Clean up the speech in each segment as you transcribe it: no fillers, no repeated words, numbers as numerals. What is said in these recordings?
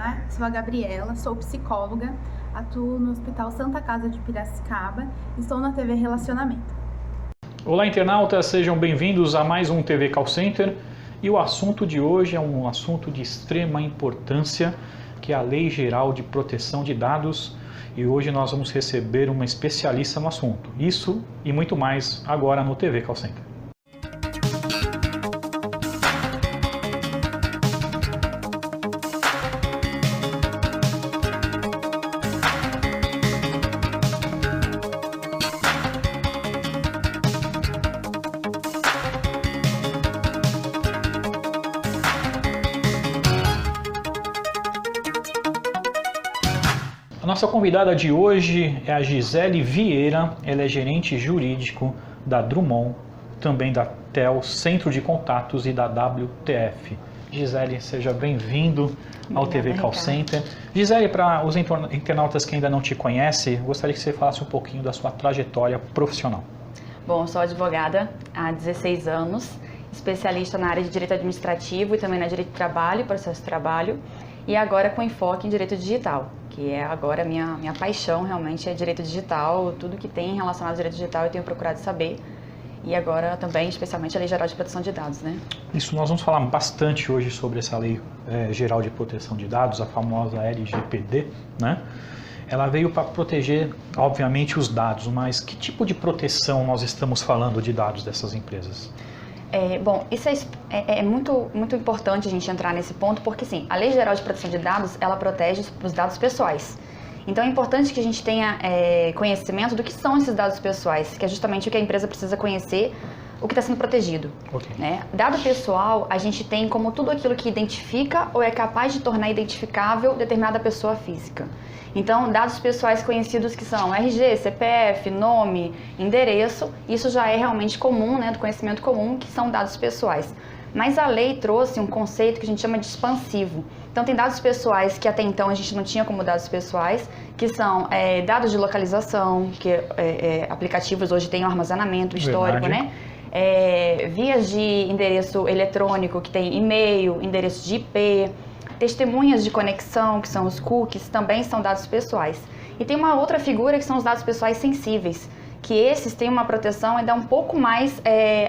Olá, sou a Gabriela, sou psicóloga, atuo no Hospital Santa Casa de Piracicaba e estou na TV Relacionamento. Olá, internautas, sejam bem-vindos a mais um TV Call Center. E o assunto de hoje é um assunto de extrema importância, que é a Lei Geral de Proteção de Dados. E hoje nós vamos receber uma especialista no assunto. Isso e muito mais agora no TV Call Center. A nossa convidada de hoje é a Gisele Vieira, ela é gerente jurídico da Drummond, também da TEL, Centro de Contatos e da WTF. Gisele, seja bem-vindo ao TV Call Center. Gisele, para os internautas que ainda não te conhecem, gostaria que você falasse um pouquinho da sua trajetória profissional. Bom, sou advogada há 16 anos, especialista na área de direito administrativo e também na direito de trabalho, processo de trabalho, e agora com enfoque em direito digital, que é agora minha paixão realmente é direito digital, tudo que tem relacionado ao direito digital eu tenho procurado saber, e agora também especialmente a Lei Geral de Proteção de Dados, né? Isso, nós vamos falar bastante hoje sobre essa Lei Geral de Proteção de Dados, a famosa LGPD, né? Ela veio para proteger, obviamente, os dados, mas que tipo de proteção nós estamos falando de dados dessas empresas? Bom, isso é muito importante a gente entrar nesse ponto, porque sim, a Lei Geral de Proteção de Dados, ela protege os dados pessoais. Então é importante que a gente tenha conhecimento do que são esses dados pessoais, que é justamente o que a empresa precisa conhecer, o que está sendo protegido. Okay. Né? Dado pessoal, a gente tem como tudo aquilo que identifica ou é capaz de tornar identificável determinada pessoa física. Então, dados pessoais conhecidos que são RG, CPF, nome, endereço, isso já é realmente comum, né, do conhecimento comum, que são dados pessoais. Mas a lei trouxe um conceito que a gente chama de expansivo. Então, tem dados pessoais que até então a gente não tinha como dados pessoais, que são dados de localização, que aplicativos hoje têm um armazenamento histórico, né? Vias de endereço eletrônico, que tem e-mail, endereço de IP, testemunhas de conexão, que são os cookies, também são dados pessoais. E tem uma outra figura que são os dados pessoais sensíveis, que esses têm uma proteção ainda um pouco mais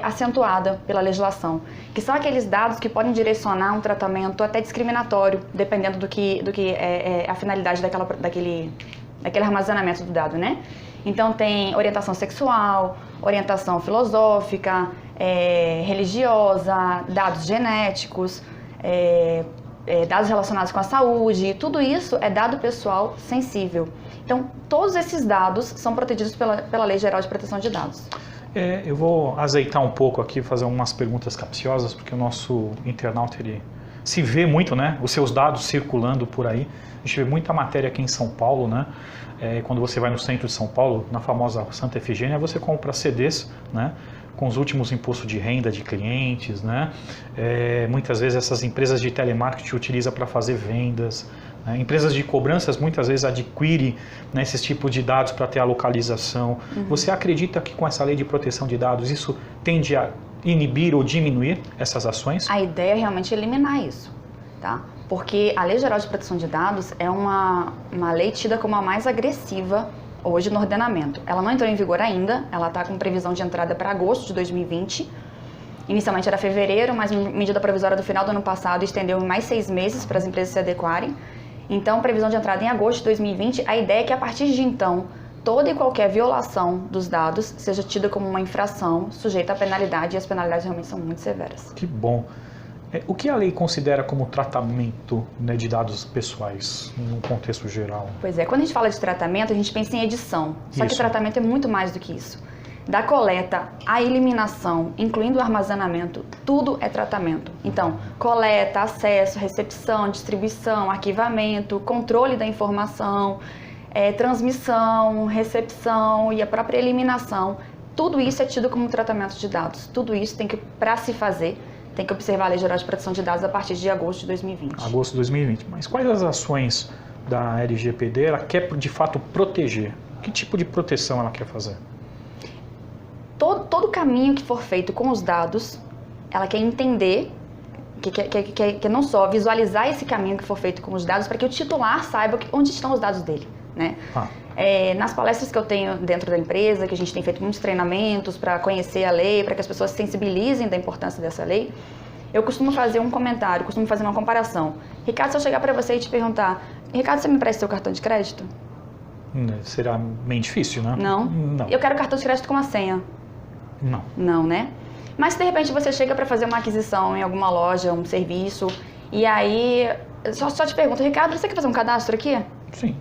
acentuada pela legislação, que são aqueles dados que podem direcionar um tratamento até discriminatório, dependendo do que é a finalidade daquele armazenamento do dado, né? Então tem orientação sexual, orientação filosófica, religiosa, dados genéticos, dados relacionados com a saúde, tudo isso é dado pessoal sensível. Então, todos esses dados são protegidos pela Lei Geral de Proteção de Dados. Eu vou azeitar um pouco aqui, fazer umas perguntas capciosas, porque o nosso internauta, ele se vê muito, né? Os seus dados circulando por aí. A gente vê muita matéria aqui em São Paulo, né? Quando você vai no centro de São Paulo, na famosa Santa Efigênia, você compra CDs, né? Com os últimos impostos de renda de clientes, né? Muitas vezes essas empresas de telemarketing utilizam para fazer vendas, né? Empresas de cobranças muitas vezes adquirem, né, esses tipos de dados para ter a localização. Uhum. Você acredita que com essa lei de proteção de dados isso tende a inibir ou diminuir essas ações? A ideia é realmente eliminar isso, tá? Porque a Lei Geral de Proteção de Dados é uma lei tida como a mais agressiva hoje no ordenamento. Ela não entrou em vigor ainda, ela está com previsão de entrada para agosto de 2020. Inicialmente era fevereiro, mas medida provisória do final do ano passado estendeu em mais 6 meses para as empresas se adequarem. Então, previsão de entrada em agosto de 2020. A ideia é que a partir de então, toda e qualquer violação dos dados seja tida como uma infração sujeita à penalidade, e as penalidades realmente são muito severas. Que bom. O que a lei considera como tratamento, né, de dados pessoais, num contexto geral? Pois é, quando a gente fala de tratamento, a gente pensa em edição. Só que tratamento é muito mais do que isso. Da coleta à eliminação, incluindo o armazenamento, tudo é tratamento. Então, coleta, acesso, recepção, distribuição, arquivamento, controle da informação, transmissão, recepção e a própria eliminação. Tudo isso é tido como tratamento de dados. Tudo isso tem que, para se fazer, tem que observar a Lei Geral de Proteção de Dados a partir de agosto de 2020. Agosto de 2020. Mas quais as ações da LGPD ela quer de fato proteger? Que tipo de proteção ela quer fazer? Todo caminho que for feito com os dados, ela quer entender que não só visualizar esse caminho que for feito com os dados para que o titular saiba onde estão os dados dele, né? Nas palestras que eu tenho dentro da empresa, que a gente tem feito muitos treinamentos para conhecer a lei, para que as pessoas se sensibilizem da importância dessa lei, eu costumo fazer um comentário, costumo fazer uma comparação. Ricardo, se eu chegar para você e te perguntar, Ricardo, você me empresta seu cartão de crédito? Será bem difícil, né? Não? Não. Eu quero cartão de crédito com uma senha. Não. Não, né? Mas se de repente você chega para fazer uma aquisição em alguma loja, um serviço, e aí só te pergunto, Ricardo, você quer fazer um cadastro aqui? Sim.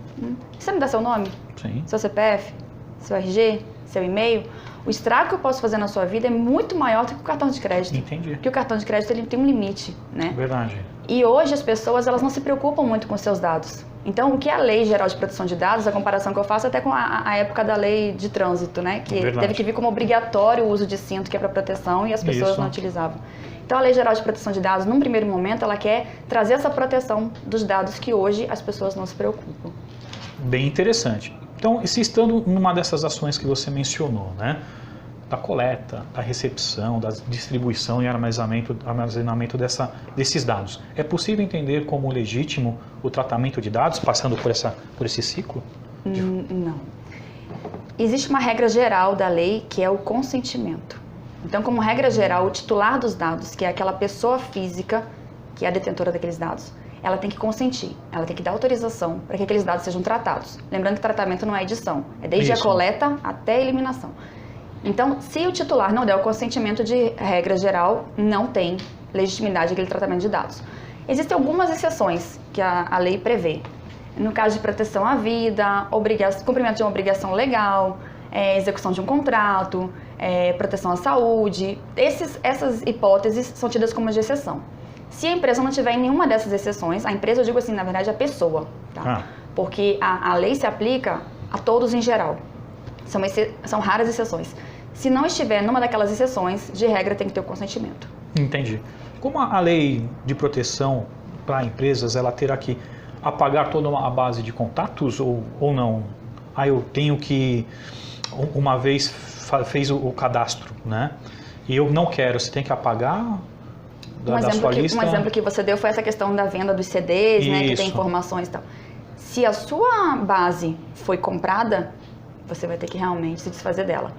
Você me dá seu nome? Sim. Seu CPF? Seu RG? Seu e-mail? O estrago que eu posso fazer na sua vida é muito maior do que o cartão de crédito. Entendi. Porque o cartão de crédito ele tem um limite, né? Verdade. E hoje as pessoas elas não se preocupam muito com seus dados. Então, o que é a Lei Geral de Proteção de Dados, a comparação que eu faço até com a época da Lei de Trânsito, né? Que teve que vir como obrigatório o uso de cinto, que é para proteção, e as pessoas não utilizavam. Então, a Lei Geral de Proteção de Dados, num primeiro momento, ela quer trazer essa proteção dos dados que hoje as pessoas não se preocupam. Bem interessante. Então, se estando numa dessas ações que você mencionou, né? Da coleta, da recepção, da distribuição e armazenamento desses dados. É possível entender como legítimo o tratamento de dados passando por esse ciclo? Não. Existe uma regra geral da lei que é o consentimento. Então, como regra geral, o titular dos dados, que é aquela pessoa física que é a detentora daqueles dados, ela tem que consentir, ela tem que dar autorização para que aqueles dados sejam tratados. Lembrando que tratamento não é edição, é desde a coleta até a eliminação. Então, se o titular não der o consentimento de regra geral, não tem legitimidade aquele tratamento de dados. Existem algumas exceções que a lei prevê. No caso de proteção à vida, cumprimento de uma obrigação legal, execução de um contrato, proteção à saúde, essas hipóteses são tidas como de exceção. Se a empresa não tiver em nenhuma dessas exceções, a empresa, eu digo assim, na verdade, a pessoa, tá? Porque a lei se aplica a todos em geral. São raras exceções. Se não estiver numa daquelas exceções, de regra tem que ter o consentimento. Entendi. Como a lei de proteção para empresas, ela terá que apagar toda a base de contatos ou não? Eu tenho que, uma vez fez o cadastro, né? E eu não quero, você tem que apagar da sua lista? Um exemplo que você deu foi essa questão da venda dos CDs, né, que tem informações e tal. Se a sua base foi comprada, você vai ter que realmente se desfazer dela.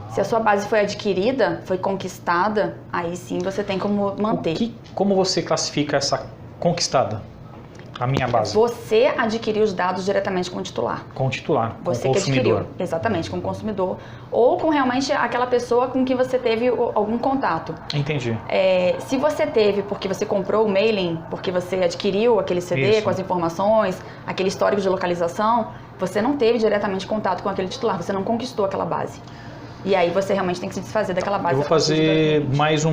Se a sua base foi adquirida, foi conquistada, aí sim você tem como manter. Como você classifica essa conquistada? A minha base? Você adquiriu os dados diretamente com o titular. Com o titular, com o consumidor. Você que adquiriu, exatamente, com o consumidor. Ou com realmente aquela pessoa com quem você teve algum contato. Entendi. Se você teve porque você comprou o mailing, porque você adquiriu aquele CD com as informações, aquele histórico de localização, você não teve diretamente contato com aquele titular, você não conquistou aquela base. E aí você realmente tem que se desfazer daquela base. Eu vou fazer mais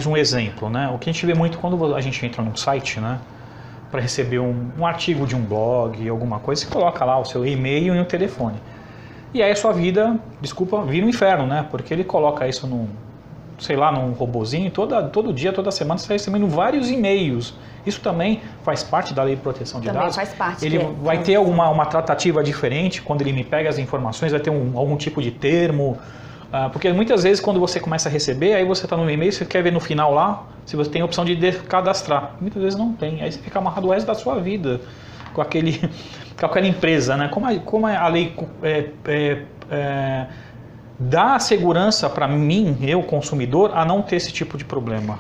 um exemplo, né? O que a gente vê muito quando a gente entra num site, né? Para receber um artigo de um blog, alguma coisa, você coloca lá o seu e-mail e o telefone. E aí a sua vida, vira um inferno, né? Porque ele coloca isso num robozinho, todo dia, toda semana você está recebendo vários e-mails. Isso também faz parte da lei de proteção de dados? Também faz parte. Ele vai ter uma tratativa diferente quando ele me pega as informações, vai ter algum tipo de termo? Porque muitas vezes quando você começa a receber, aí você está no e-mail, você quer ver no final lá, se você tem a opção de cadastrar. Muitas vezes não tem, aí você fica amarrado o resto da sua vida com aquela empresa, né? Como a lei dá segurança para mim, eu consumidor, a não ter esse tipo de problema?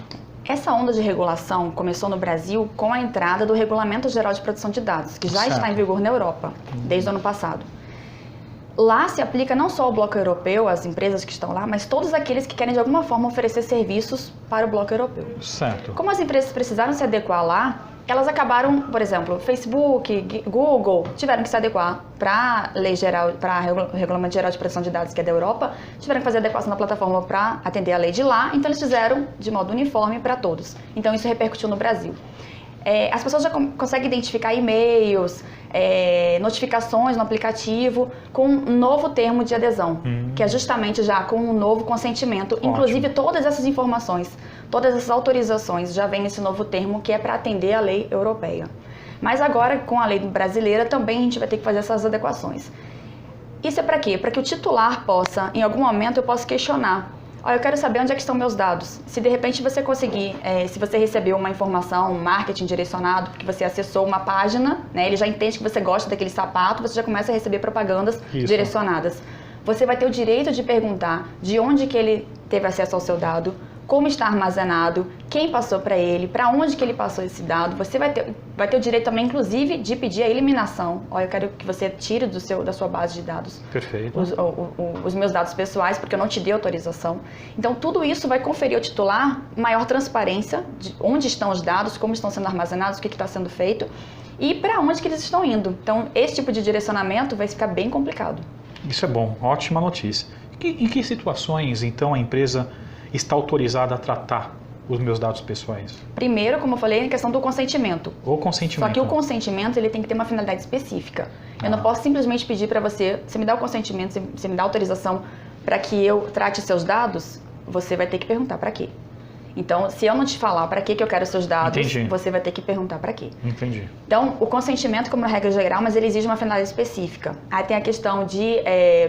Essa onda de regulação começou no Brasil com a entrada do Regulamento Geral de Proteção de Dados, que já está em vigor na Europa, desde o ano passado. Lá se aplica não só ao bloco europeu, as empresas que estão lá, mas todos aqueles que querem de alguma forma oferecer serviços para o bloco europeu. Certo. Como as empresas precisaram se adequar lá, elas acabaram, por exemplo, Facebook, Google, tiveram que se adequar para a lei geral, para o Regulamento Geral de Proteção de Dados, que é da Europa, tiveram que fazer adequação na plataforma para atender a lei de lá, então eles fizeram de modo uniforme para todos. Então isso repercutiu no Brasil. As pessoas já conseguem identificar e-mails, notificações no aplicativo com um novo termo de adesão, que é justamente já com um novo consentimento. Ótimo. Inclusive todas essas informações, todas essas autorizações já vem nesse novo termo que é para atender a lei europeia. Mas agora com a lei brasileira também a gente vai ter que fazer essas adequações. Isso é para quê? Para que o titular possa, em algum momento eu possa questionar Ó, eu quero saber onde é que estão meus dados. Se de repente você conseguir, se você recebeu uma informação, um marketing direcionado, porque você acessou uma página, né, ele já entende que você gosta daquele sapato, você já começa a receber propagandas direcionadas. Você vai ter o direito de perguntar de onde que ele teve acesso ao seu dado, como está armazenado, quem passou para ele, para onde que ele passou esse dado. Você vai ter o direito também, inclusive, de pedir a eliminação. Ó, eu quero que você tire da sua base de dados. Perfeito. Os meus dados pessoais, porque eu não te dei autorização. Então, tudo isso vai conferir ao titular maior transparência de onde estão os dados, como estão sendo armazenados, o que está sendo feito e para onde que eles estão indo. Então, esse tipo de direcionamento vai ficar bem complicado. Isso é bom, ótima notícia. Em que situações, então, a empresa está autorizada a tratar os meus dados pessoais? Primeiro, como eu falei, a questão do consentimento. O consentimento. Só que o consentimento ele tem que ter uma finalidade específica. Eu não posso simplesmente pedir para você me dá o consentimento, você me dá autorização para que eu trate seus dados, você vai ter que perguntar para quê. Então, se eu não te falar para que eu quero seus dados, Entendi. Você vai ter que perguntar para quê. Entendi. Então, o consentimento, como regra geral, mas ele exige uma finalidade específica. Aí tem a questão de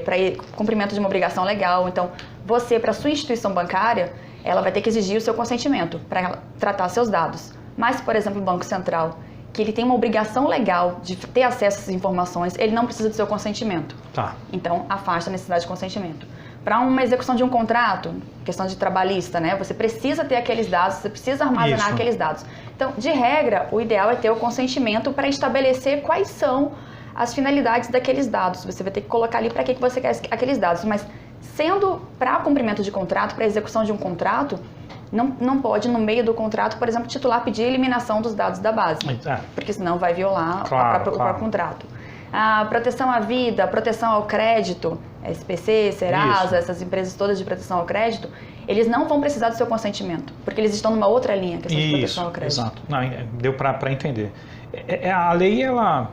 para cumprimento de uma obrigação legal. Então, você, para sua instituição bancária, ela vai ter que exigir o seu consentimento para tratar seus dados. Mas, por exemplo, o Banco Central, que ele tem uma obrigação legal de ter acesso a essas informações, ele não precisa do seu consentimento. Tá. Então, afasta a necessidade de consentimento. Para uma execução de um contrato, questão de trabalhista, né? Você precisa ter aqueles dados, você precisa armazenar aqueles dados. Então, de regra, o ideal é ter o consentimento para estabelecer quais são as finalidades daqueles dados. Você vai ter que colocar ali para que você quer aqueles dados. Mas, sendo para cumprimento de contrato, para execução de um contrato, não pode, no meio do contrato, por exemplo, o titular pedir a eliminação dos dados da base. Porque senão vai violar o próprio contrato. A proteção à vida, a proteção ao crédito, SPC, Serasa, essas empresas todas de proteção ao crédito, eles não vão precisar do seu consentimento, porque eles estão numa outra linha, que é de proteção ao crédito. Exato. Não, deu para entender. A lei, ela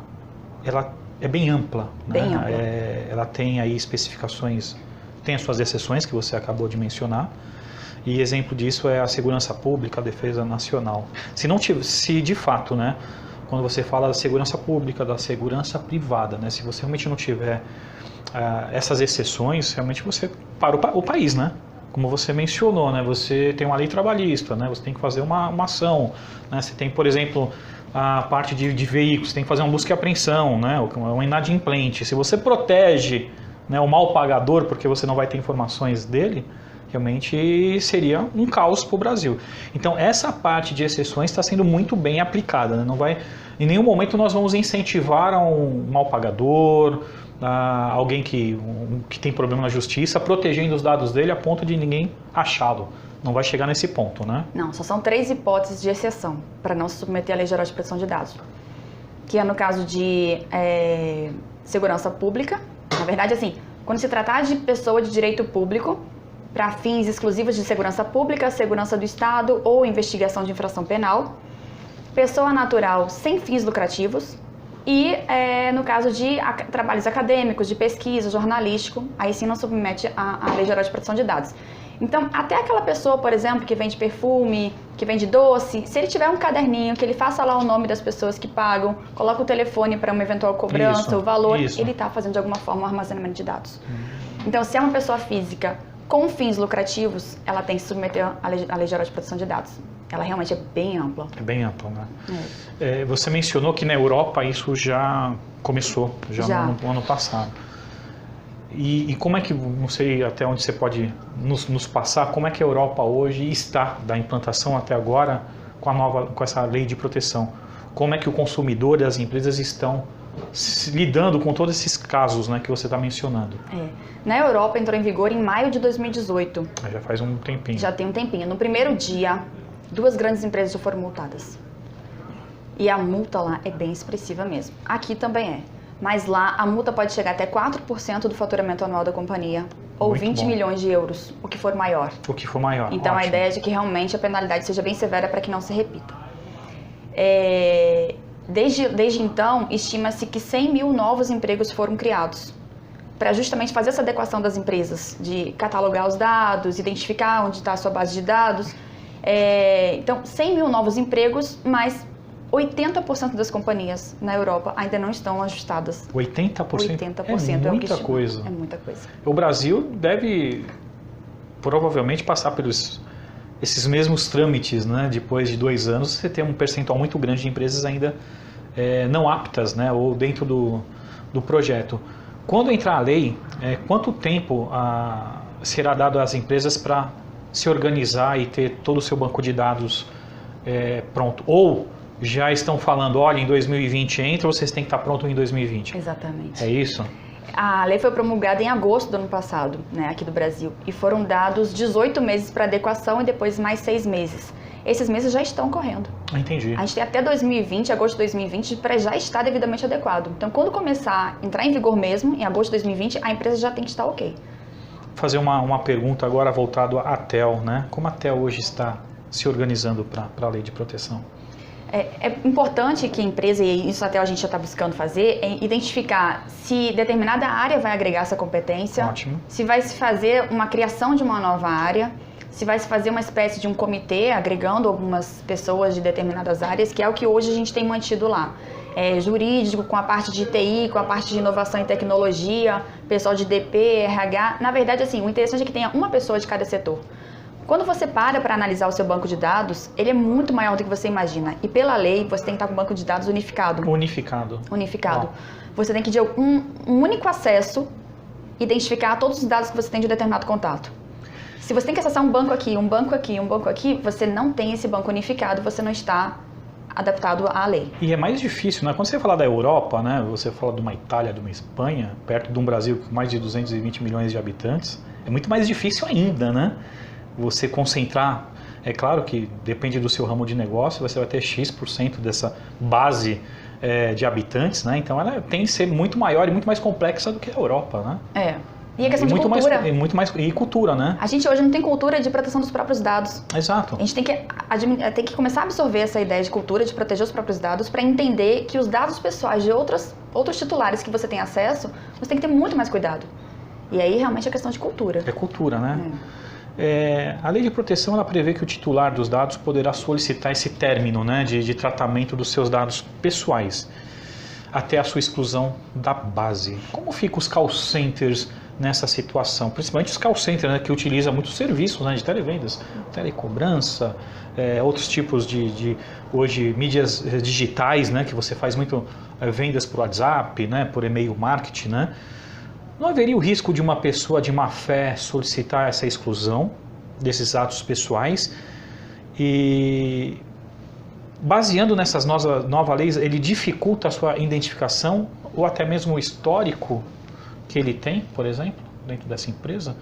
é bem ampla. Bem ampla. Ela tem aí especificações, tem as suas exceções que você acabou de mencionar, e exemplo disso é a segurança pública, a defesa nacional. Se de fato, né, quando você fala da segurança pública, da segurança privada, né? Se você realmente não tiver essas exceções, realmente você para o país, né? Como você mencionou, né? Você tem uma lei trabalhista, né? Você tem que fazer uma ação, né? Você tem, por exemplo, a parte de veículos, você tem que fazer uma busca e apreensão, né? Um inadimplente. Se você protege, né, o mal pagador, porque você não vai ter informações dele, realmente seria um caos para o Brasil. Então, essa parte de exceções está sendo muito bem aplicada, né? Não vai, em nenhum momento nós vamos incentivar a um mal pagador, a alguém que tem problema na justiça, protegendo os dados dele a ponto de ninguém achá-lo. Não vai chegar nesse ponto, né? Não, só são 3 hipóteses de exceção para não se submeter à Lei Geral de Proteção de Dados. Que é no caso de segurança pública. Na verdade, assim, quando se tratar de pessoa de direito público, para fins exclusivos de segurança pública, segurança do Estado ou investigação de infração penal, pessoa natural sem fins lucrativos e, no caso de trabalhos acadêmicos, de pesquisa, jornalístico, aí sim não submete à Lei Geral de Proteção de Dados. Então, até aquela pessoa, por exemplo, que vende perfume, que vende doce, se ele tiver um caderninho, que ele faça lá o nome das pessoas que pagam, coloca o telefone para uma eventual cobrança, o valor, ele está fazendo de alguma forma um armazenamento de dados. Então, se é uma pessoa física com fins lucrativos, ela tem que se submeter à Lei Geral de Proteção de Dados. Ela realmente é bem ampla. É bem ampla, né? Você mencionou que na Europa isso já começou, já. No ano passado. E como é que, não sei até onde você pode nos passar, como é que a Europa hoje está, da implantação até agora, com essa lei de proteção? Como é que o consumidor e as empresas estão lidando com todos esses casos, né, que você está mencionando? Na Europa entrou em vigor em maio de 2018. Já faz um tempinho. Já tem um tempinho. No primeiro dia, 2 grandes empresas já foram multadas. E a multa lá é bem expressiva mesmo. Aqui também é. Mas lá a multa pode chegar até 4% do faturamento anual da companhia, ou 20 milhões de euros, o que for maior. O que for maior. Então, ótimo. A ideia é de que realmente a penalidade seja bem severa para que não se repita. Desde então, estima-se que 100 mil novos empregos foram criados para justamente fazer essa adequação das empresas, de catalogar os dados, identificar onde está a sua base de dados. Então, 100 mil novos empregos, mas 80% das companhias na Europa ainda não estão ajustadas. 80%? 80% é muita coisa. É muita coisa. O Brasil deve provavelmente passar pelos esses mesmos trâmites, né? Depois de 2 anos, você tem um percentual muito grande de empresas ainda não aptas, né? Ou dentro do projeto. Quando entrar a lei, quanto tempo será dado às empresas para se organizar e ter todo o seu banco de dados pronto? Ou já estão falando, olha, em 2020 entra, vocês têm que estar pronto em 2020? Exatamente. É isso? A lei foi promulgada em agosto do ano passado, né, aqui do Brasil, e foram dados 18 meses para adequação e depois mais 6 meses. Esses meses já estão correndo. Entendi. A gente tem até 2020, agosto de 2020, para já estar devidamente adequado. Então, quando começar a entrar em vigor mesmo, em agosto de 2020, a empresa já tem que estar ok. Fazer uma pergunta agora voltado à TEL, né? Como a TEL hoje está se organizando para a lei de proteção? É importante que a empresa, e isso até a gente já está buscando fazer, é identificar se determinada área vai agregar essa competência, Ótimo. Se vai se fazer uma criação de uma nova área, se vai se fazer uma espécie de um comitê agregando algumas pessoas de determinadas áreas, que é o que hoje a gente tem mantido lá. Jurídico, com a parte de TI, com a parte de inovação e tecnologia, pessoal de DP, RH. Na verdade, assim, o interessante é que tenha uma pessoa de cada setor. Quando você para analisar o seu banco de dados, ele é muito maior do que você imagina. E pela lei, você tem que estar com o banco de dados unificado. Unificado. Você tem que ter um único acesso, identificar todos os dados que você tem de um determinado contato. Se você tem que acessar um banco aqui, um banco aqui, um banco aqui, você não tem esse banco unificado, você não está adaptado à lei. E é mais difícil, né? Quando você fala da Europa, né? Você fala de uma Itália, de uma Espanha, perto de um Brasil com mais de 220 milhões de habitantes, é muito mais difícil ainda, né? Você concentrar, é claro que depende do seu ramo de negócio, você vai ter X% dessa base de habitantes, né? Então ela tem que ser muito maior e muito mais complexa do que a Europa, né? E a questão de cultura. E cultura, né? A gente hoje não tem cultura de proteção dos próprios dados. Exato. A gente tem que começar a absorver essa ideia de cultura, de proteger os próprios dados, para entender que os dados pessoais de outros titulares que você tem acesso, você tem que ter muito mais cuidado. E aí realmente é questão de cultura. É cultura, né? A lei de proteção ela prevê que o titular dos dados poderá solicitar esse término, né, de tratamento dos seus dados pessoais até a sua exclusão da base. Como ficam os call centers nessa situação? Principalmente os call centers, né, que utilizam muitos serviços, né, de televendas, telecobrança, outros tipos de hoje mídias digitais, né, que você faz muito vendas por WhatsApp, né, por e-mail marketing, né? Não haveria o risco de uma pessoa de má fé solicitar essa exclusão desses atos pessoais e, baseando nessas novas leis, ele dificulta a sua identificação ou até mesmo o histórico que ele tem, por exemplo, dentro dessa empresa?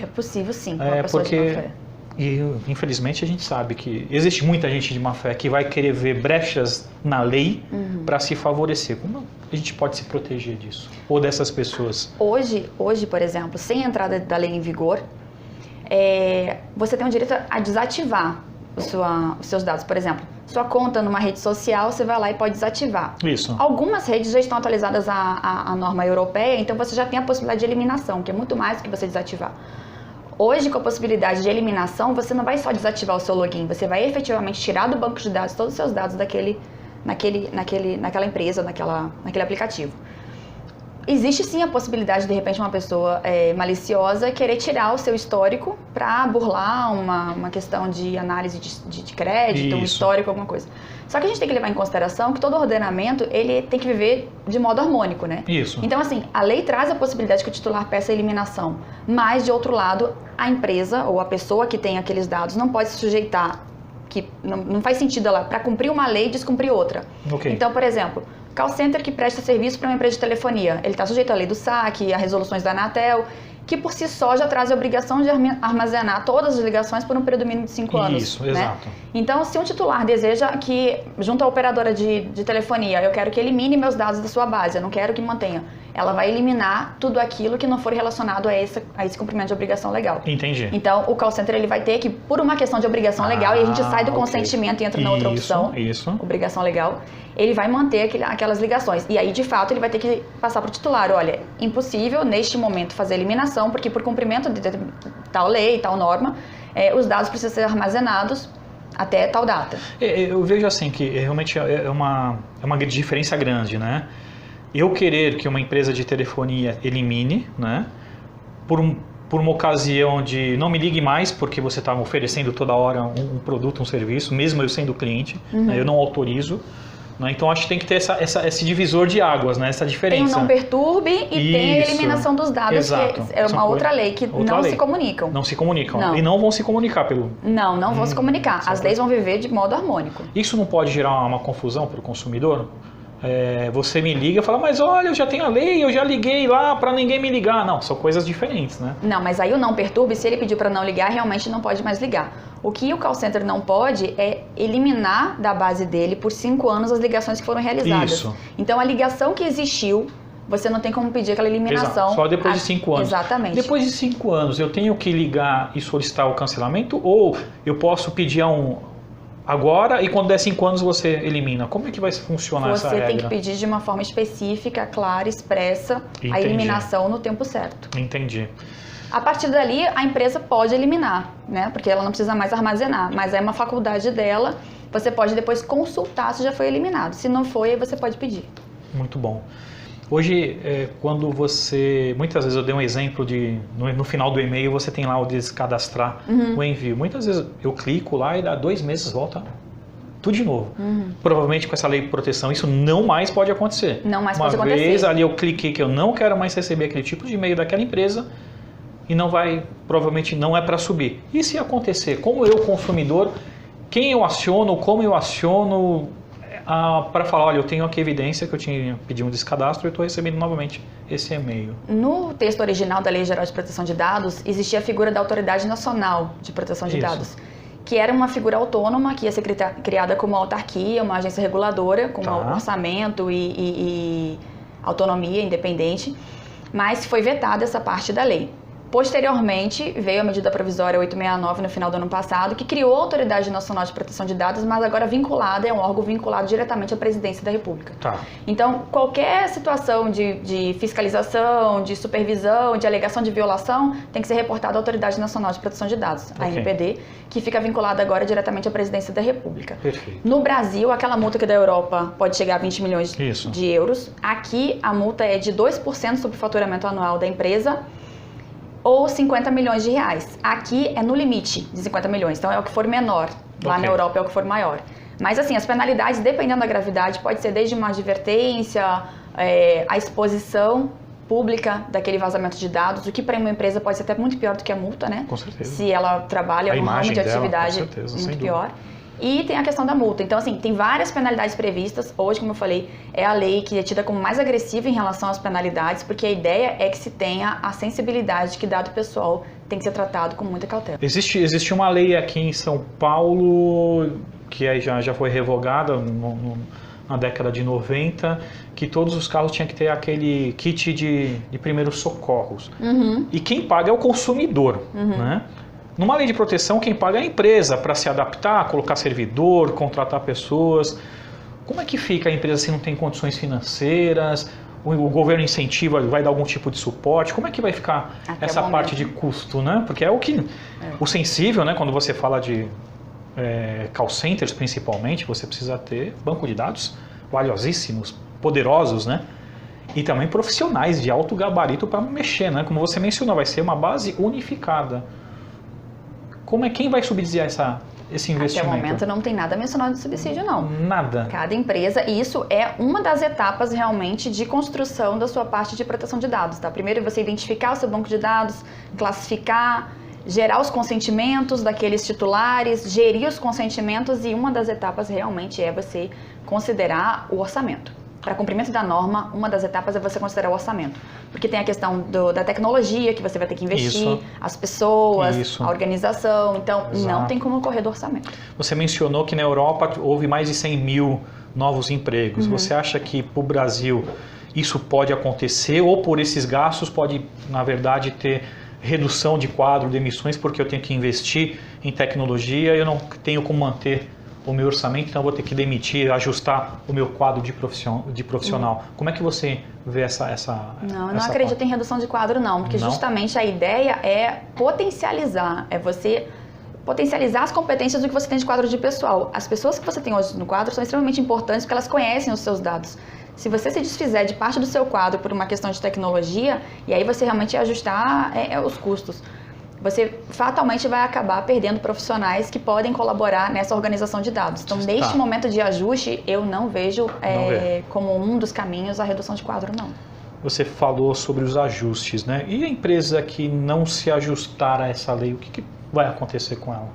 É possível, sim, com uma pessoa de má fé. E, infelizmente, a gente sabe que existe muita gente de má fé que vai querer ver brechas na lei para se favorecer. Como a gente pode se proteger disso? Ou dessas pessoas? Hoje, por exemplo, sem a entrada da lei em vigor, você tem o direito a desativar os seus dados. Por exemplo, sua conta numa rede social, você vai lá e pode desativar. Isso. Algumas redes já estão atualizadas à norma europeia, então você já tem a possibilidade de eliminação, que é muito mais do que você desativar. Hoje, com a possibilidade de eliminação, você não vai só desativar o seu login, você vai efetivamente tirar do banco de dados todos os seus dados naquela empresa, naquele aplicativo. Existe sim a possibilidade de repente uma pessoa maliciosa querer tirar o seu histórico para burlar uma questão de análise de crédito, um histórico, alguma coisa. Só que a gente tem que levar em consideração que todo ordenamento ele tem que viver de modo harmônico, né? Isso. Então assim, a lei traz a possibilidade que o titular peça a eliminação, mas de outro lado, a empresa ou a pessoa que tem aqueles dados não pode se sujeitar, que não faz sentido ela, para cumprir uma lei, descumprir outra. Okay. Então, por exemplo, call center que presta serviço para uma empresa de telefonia, ele está sujeito à lei do SAC, a resoluções da Anatel, que por si só já traz a obrigação de armazenar todas as ligações por um período mínimo de 5 anos. Isso, né? exato. Então, se um titular deseja que, junto à operadora de telefonia, eu quero que elimine meus dados da sua base, eu não quero que mantenha, ela vai eliminar tudo aquilo que não for relacionado a esse cumprimento de obrigação legal. Entendi. Então, o call center ele vai ter que, por uma questão de obrigação legal, e a gente sai do consentimento e entra na outra opção, obrigação legal, ele vai manter aquelas ligações. E aí, de fato, ele vai ter que passar para o titular, olha, impossível neste momento fazer a eliminação, porque por cumprimento de tal lei, tal norma, os dados precisam ser armazenados até tal data. Eu vejo assim que realmente é uma diferença grande, né? Eu querer que uma empresa de telefonia elimine, né? Por por uma ocasião de não me ligue mais porque você está oferecendo toda hora um produto, um serviço, mesmo eu sendo cliente, né, eu não autorizo. Né, então acho que tem que ter esse divisor de águas, né, essa diferença. Tem o não perturbe e tem a eliminação dos dados, exato. que é uma outra lei que não se comunicam. Não se comunicam. Não. E não vão se comunicar pelo... Não vão se comunicar. As leis vão viver de modo harmônico. Isso não pode gerar uma confusão para o consumidor? Você me liga e fala, mas olha, eu já tenho a lei, eu já liguei lá para ninguém me ligar. Não, são coisas diferentes, né? Não, mas aí o não perturbe, se ele pediu para não ligar, realmente não pode mais ligar. O que o call center não pode é eliminar da base dele por 5 anos as ligações que foram realizadas. Isso. Então a ligação que existiu, você não tem como pedir aquela eliminação. Exato. Só depois de 5 anos. Exatamente. Depois de 5 anos, eu tenho que ligar e solicitar o cancelamento ou eu posso pedir agora e quando der 5 anos você elimina? Como é que vai funcionar essa regra? Você tem que pedir de uma forma específica, clara, expressa, a eliminação no tempo certo. Entendi. A partir dali, a empresa pode eliminar, né? Porque ela não precisa mais armazenar, mas é uma faculdade dela. Você pode depois consultar se já foi eliminado. Se não foi, aí você pode pedir. Muito bom. Hoje, quando muitas vezes eu dei um exemplo no final do e-mail você tem lá o descadastrar o envio. Muitas vezes eu clico lá e dá 2 meses volta tudo de novo. Provavelmente com essa lei de proteção isso não mais pode acontecer. Não mais pode acontecer. Uma vez ali eu cliquei que eu não quero mais receber aquele tipo de e-mail daquela empresa e provavelmente não é para subir. E se acontecer, como eu consumidor, quem eu aciono, como eu aciono... para falar, olha, eu tenho aqui evidência que eu tinha pedido um descadastro e eu estou recebendo novamente esse e-mail. No texto original da Lei Geral de Proteção de Dados, existia a figura da Autoridade Nacional de Proteção de Dados, que era uma figura autônoma que ia ser criada como uma autarquia, uma agência reguladora, com um orçamento e autonomia independente, mas foi vetada essa parte da lei. Posteriormente, veio a medida provisória 869 no final do ano passado, que criou a Autoridade Nacional de Proteção de Dados, mas agora vinculada, é um órgão vinculado diretamente à Presidência da República. Tá. Então, qualquer situação de fiscalização, de supervisão, de alegação de violação, tem que ser reportada à Autoridade Nacional de Proteção de Dados, a ANPD, que fica vinculada agora diretamente à Presidência da República. Perfeito. No Brasil, aquela multa que da Europa pode chegar a 20 milhões de euros. Aqui, a multa é de 2% sobre o faturamento anual da empresa, ou 50 milhões de reais. Aqui é no limite de 50 milhões, então é o que for menor. Lá na Europa é o que for maior. Mas assim, as penalidades, dependendo da gravidade, pode ser desde uma advertência, a exposição pública daquele vazamento de dados, o que para uma empresa pode ser até muito pior do que a multa, né? Com certeza. Se ela trabalha num ramo de atividade muito pior. E tem a questão da multa. Então, assim, tem várias penalidades previstas. Hoje, como eu falei, é a lei que é tida como mais agressiva em relação às penalidades, porque a ideia é que se tenha a sensibilidade de que dado pessoal tem que ser tratado com muita cautela. Existe uma lei aqui em São Paulo, que aí já foi revogada na década de 90, que todos os carros tinham que ter aquele kit de primeiros socorros. E quem paga é o consumidor, né? Numa lei de proteção, quem paga é a empresa para se adaptar, colocar servidor, contratar pessoas. Como é que fica a empresa se não tem condições financeiras? O governo incentiva, vai dar algum tipo de suporte? Como é que vai ficar essa parte de custo, né? Porque é o sensível, né? Quando você fala de call centers, principalmente, você precisa ter banco de dados valiosíssimos, poderosos, né? E também profissionais de alto gabarito para mexer, né? Como você mencionou, vai ser uma base unificada. Quem vai subsidiar esse investimento? Até o momento não tem nada mencionado de subsídio, não. Nada. Cada empresa, e isso é uma das etapas realmente de construção da sua parte de proteção de dados, tá? Primeiro você identificar o seu banco de dados, classificar, gerar os consentimentos daqueles titulares, gerir os consentimentos, e uma das etapas realmente é você considerar o orçamento. Para cumprimento da norma, uma das etapas é você considerar o orçamento. Porque tem a questão da tecnologia que você vai ter que investir, as pessoas, a organização. Então, não tem como correr do orçamento. Você mencionou que na Europa houve mais de 100 mil novos empregos. Você acha que para o Brasil isso pode acontecer ou por esses gastos pode, na verdade, ter redução de quadro de emissões porque eu tenho que investir em tecnologia e eu não tenho como manter o meu orçamento, então eu vou ter que demitir, ajustar o meu quadro de profissional. Como é que você vê essa Não, eu não acredito em redução de quadro não, porque justamente a ideia é potencializar, é você potencializar as competências do que você tem de quadro de pessoal. As pessoas que você tem hoje no quadro são extremamente importantes porque elas conhecem os seus dados. Se você se desfizer de parte do seu quadro por uma questão de tecnologia, e aí você realmente ajustar os custos, você fatalmente vai acabar perdendo profissionais que podem colaborar nessa organização de dados. Então, neste momento de ajuste, eu não vejo como um dos caminhos a redução de quadro, não. Você falou sobre os ajustes, né? E a empresa que não se ajustar a essa lei, o que vai acontecer com ela?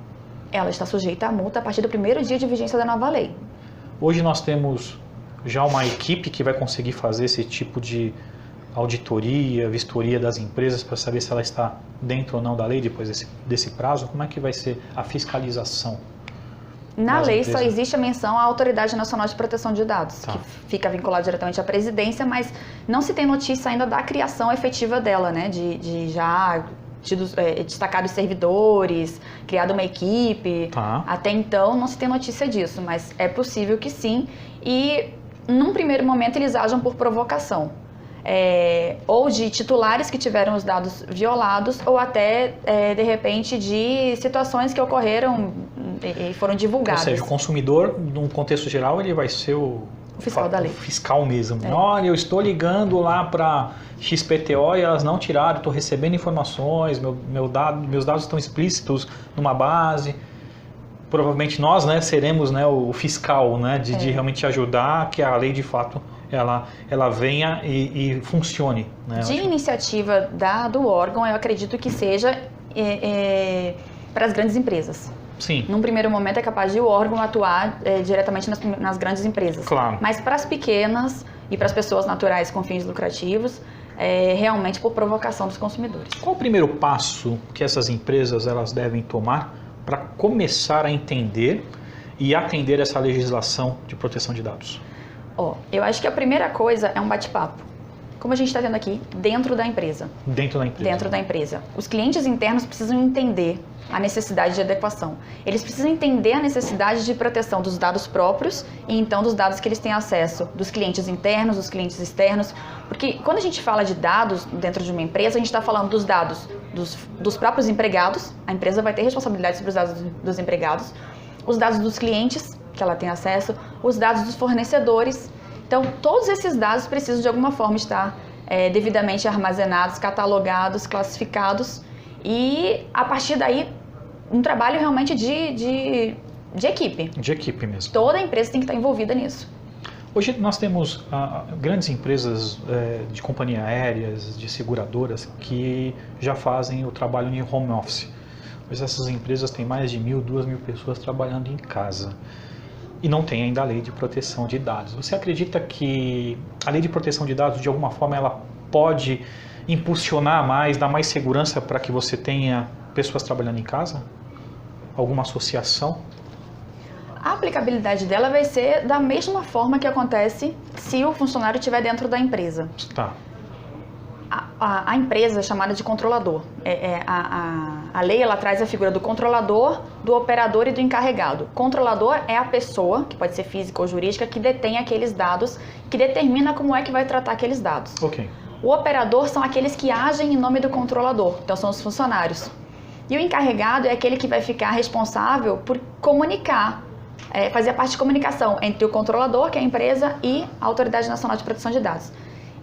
Ela está sujeita à multa a partir do primeiro dia de vigência da nova lei. Hoje nós temos já uma equipe que vai conseguir fazer esse tipo de auditoria, vistoria das empresas para saber se ela está dentro ou não da lei depois desse prazo? Como é que vai ser a fiscalização? Na lei só existe a menção à Autoridade Nacional de Proteção de Dados, que fica vinculada diretamente à presidência, mas não se tem notícia ainda da criação efetiva dela, né? De já destacar os servidores, criado uma equipe. Até então não se tem notícia disso, mas é possível que sim. E num primeiro momento eles ajam por provocação. Ou de titulares que tiveram os dados violados, ou até, de repente, de situações que ocorreram e foram divulgadas. Ou seja, o consumidor, num contexto geral, ele vai ser o fiscal da lei. O fiscal mesmo. Olha, eu estou ligando lá para XPTO e elas não tiraram, estou recebendo informações, meus dados estão explícitos numa base. Provavelmente nós, né, seremos, né, o fiscal, né, de realmente ajudar que a lei, de fato, ela venha e funcione. Né? De iniciativa do órgão, eu acredito que seja para as grandes empresas. Sim. Num primeiro momento é capaz de o órgão atuar diretamente nas grandes empresas. Claro. Mas para as pequenas e para as pessoas naturais com fins lucrativos, realmente por provocação dos consumidores. Qual o primeiro passo que essas empresas elas devem tomar para começar a entender e atender essa legislação de proteção de dados? Eu acho que a primeira coisa é um bate-papo. Como a gente está vendo aqui, dentro da empresa. Dentro da empresa. Dentro da empresa. Os clientes internos precisam entender a necessidade de adequação. Eles precisam entender a necessidade de proteção dos dados próprios e então dos dados que eles têm acesso, dos clientes internos, dos clientes externos. Porque quando a gente fala de dados dentro de uma empresa, a gente está falando dos dados dos próprios empregados, a empresa vai ter responsabilidade sobre os dados dos empregados, os dados dos clientes, que ela tem acesso, os dados dos fornecedores. Então, todos esses dados precisam de alguma forma estar devidamente armazenados, catalogados, classificados e, a partir daí, um trabalho realmente de equipe. De equipe mesmo. Toda a empresa tem que estar envolvida nisso. Hoje nós temos grandes empresas de companhias aéreas, de seguradoras, que já fazem o trabalho em home office. Mas essas empresas têm mais de 1.000, 2.000 pessoas trabalhando em casa. E não tem ainda a lei de proteção de dados. Você acredita que a lei de proteção de dados, de alguma forma, ela pode impulsionar mais, dar mais segurança para que você tenha pessoas trabalhando em casa? Alguma associação? A aplicabilidade dela vai ser da mesma forma que acontece se o funcionário estiver dentro da empresa. Tá. A empresa é chamada de controlador. A lei ela traz a figura do controlador, do operador e do encarregado. Controlador é a pessoa, que pode ser física ou jurídica, que detém aqueles dados, que determina como é que vai tratar aqueles dados. Ok. O operador são aqueles que agem em nome do controlador, então são os funcionários. E o encarregado é aquele que vai ficar responsável por comunicar, fazer a parte de comunicação entre o controlador, que é a empresa, e a Autoridade Nacional de Proteção de Dados.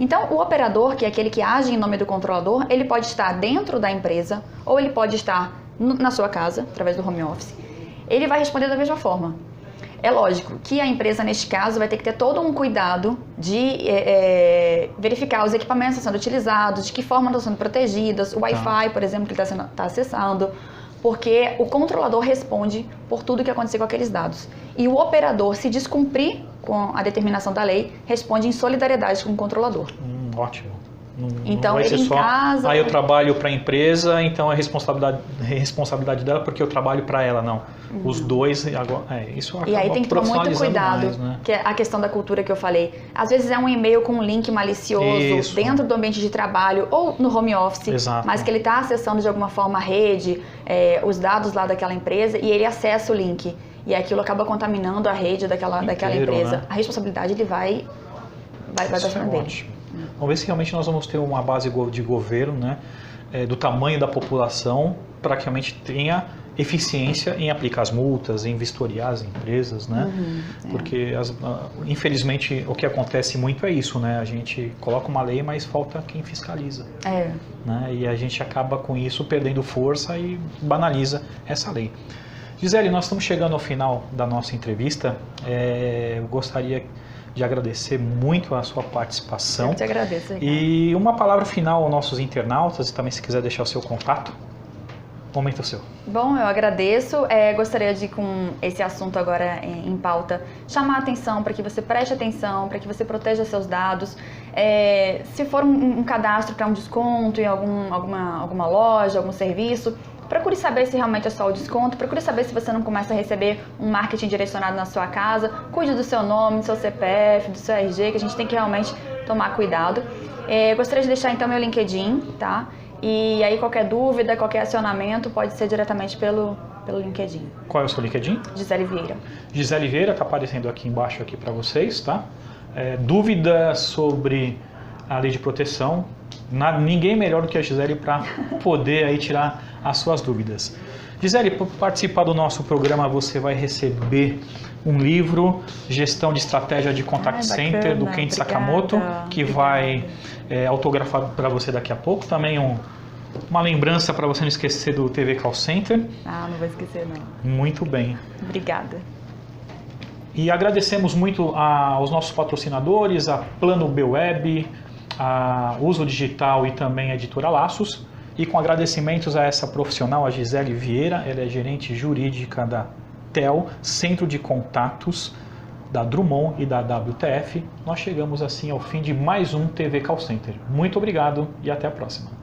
Então, o operador, que é aquele que age em nome do controlador, ele pode estar dentro da empresa ou ele pode estar na sua casa, através do home office. Ele vai responder da mesma forma. É lógico que a empresa, neste caso, vai ter que ter todo um cuidado de verificar os equipamentos que estão sendo utilizados, de que forma estão sendo protegidas, o Wi-Fi, por exemplo, que ele está acessando, porque o controlador responde por tudo que acontecer com aqueles dados. E o operador, se descumprir com a determinação da lei, responde em solidariedade com o controlador. Ótimo. Então, não vai ele ser em só, casa... eu trabalho para a empresa, então é responsabilidade dela porque eu trabalho para ela, não. Os dois, isso acaba E aí tem que tomar muito cuidado, mais, né? que é a questão da cultura que eu falei. Às vezes é um e-mail com um link malicioso dentro do ambiente de trabalho ou no home office, Exato. Mas que ele está acessando de alguma forma a rede, os dados lá daquela empresa e ele acessa o link. E aquilo acaba contaminando a rede daquela empresa. Né? A responsabilidade ele vai para cima dele. Ótimo. Vamos ver se realmente nós vamos ter uma base de governo, né, do tamanho da população, para que realmente tenha eficiência em aplicar as multas, em vistoriar as empresas, né? Porque, infelizmente, o que acontece muito é isso, né? A gente coloca uma lei, mas falta quem fiscaliza. Né? E a gente acaba com isso perdendo força e banaliza essa lei. Gisele, nós estamos chegando ao final da nossa entrevista. Eu gostaria de agradecer muito a sua participação. Eu te agradeço, Ricardo. E uma palavra final aos nossos internautas, e também se quiser deixar o seu contato, o momento é seu. Bom, eu agradeço. Gostaria de, com esse assunto agora em pauta, chamar a atenção para que você preste atenção, para que você proteja seus dados. Se for um cadastro para um desconto em alguma loja, algum serviço, procure saber se realmente é só o desconto, procure saber se você não começa a receber um marketing direcionado na sua casa, cuide do seu nome, do seu CPF, do seu RG, que a gente tem que realmente tomar cuidado. Gostaria de deixar então meu LinkedIn, tá? E aí qualquer dúvida, qualquer acionamento pode ser diretamente pelo LinkedIn. Qual é o seu LinkedIn? Gisele Vieira. Gisele Vieira, está aparecendo aqui embaixo aqui para vocês, tá? Dúvida sobre a lei de proteção, ninguém melhor do que a Gisele para poder aí tirar as suas dúvidas. Gisele, para participar do nosso programa você vai receber um livro, Gestão de Estratégia de Contact Center, do Kent Sakamoto, que vai autografar para você daqui a pouco. Também uma lembrança para você não esquecer do TV Call Center. Não vou esquecer não. Muito bem. Obrigada. E agradecemos muito aos nossos patrocinadores, a Plano B Web, a Uso Digital e também a Editora Laços. E com agradecimentos a essa profissional, a Gisele Vieira, ela é gerente jurídica da TEL, Centro de Contatos da Drummond e da WTF. Nós chegamos assim ao fim de mais um TV Call Center. Muito obrigado e até a próxima.